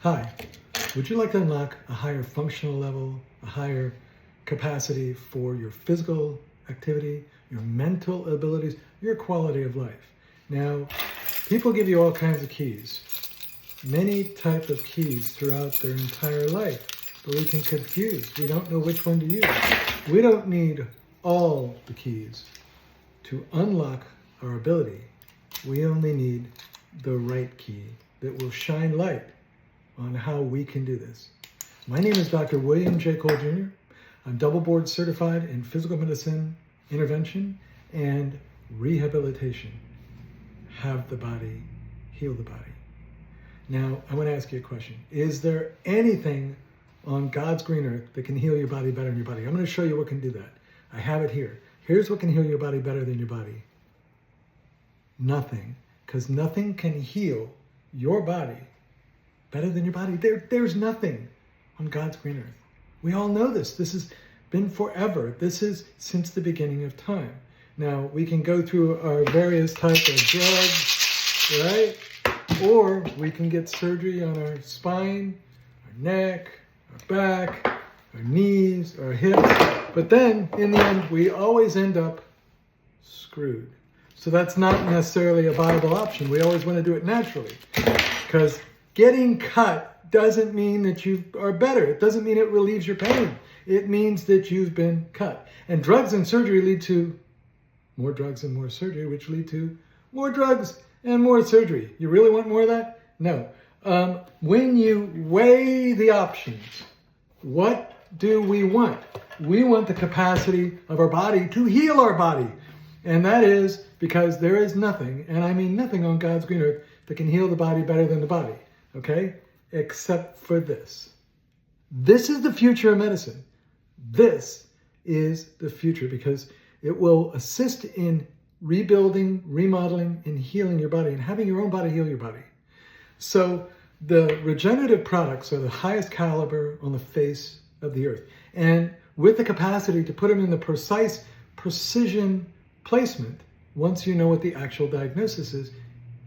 Hi, would you like to unlock a higher functional level, a higher capacity for your physical activity, your mental abilities, your quality of life? Now, people give you all kinds of keys, many types of keys throughout their entire life, but we can confuse. We don't know which one to use. We don't need all the keys to unlock our ability. We only need the right key that will shine light on how we can do this. My name is Dr. William J. Cole Jr. I'm double board certified in physical medicine, intervention, and rehabilitation. Have the body, heal the body. Now, I want to ask you a question. Is there anything on God's green earth that can heal your body better than your body? I'm going to show you what can do that. I have it here. Here's what can heal your body better than your body. Nothing. Because nothing can heal your body better than your body. There's nothing on God's green earth. We all know this. This has been forever. This is since the beginning of time. Now, we can go through our various types of drugs, right? Or we can get surgery on our spine, our neck, our back, our knees, our hips. But then, in the end, we always end up screwed. So that's not necessarily a viable option. We always want to do it naturally. Because getting cut doesn't mean that you are better. It doesn't mean it relieves your pain. It means that you've been cut. And drugs and surgery lead to more drugs and more surgery, which lead to more drugs and more surgery. You really want more of that? No. When you weigh the options, what do we want? We want the capacity of our body to heal our body. And that is because there is nothing, and I mean nothing on God's green earth, that can heal the body better than the body. Okay? Except for this. This is the future of medicine. This is the future because it will assist in rebuilding, remodeling, and healing your body and having your own body heal your body. So the regenerative products are the highest caliber on the face of the earth. And with the capacity to put them in the precise precision placement, once you know what the actual diagnosis is,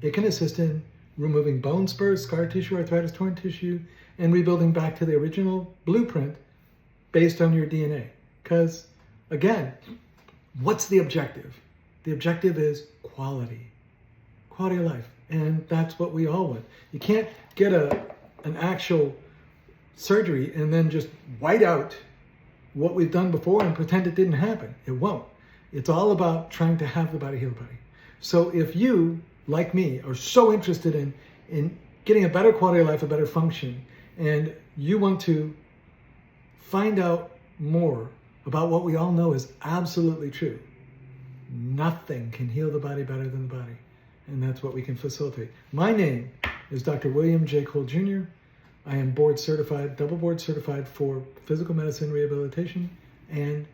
it can assist in removing bone spurs, scar tissue, arthritis, torn tissue, and rebuilding back to the original blueprint based on your DNA. Because, again, what's the objective? The objective is quality of life. And that's what we all want. You can't get an actual surgery and then just white out what we've done before and pretend it didn't happen. It won't. It's all about trying to have the body heal the body. So if you, like me, are so interested in getting a better quality of life, a better function, and you want to find out more about what we all know is absolutely true, nothing can heal the body better than the body. And that's what we can facilitate. My name is Dr. William J. Cole Jr. I am board certified, double board certified for physical medicine rehabilitation and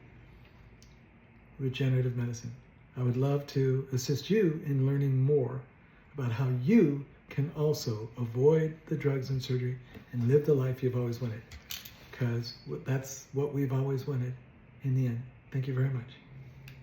regenerative medicine. I would love to assist you in learning more about how you can also avoid the drugs and surgery and live the life you've always wanted. Because that's what we've always wanted in the end. Thank you very much.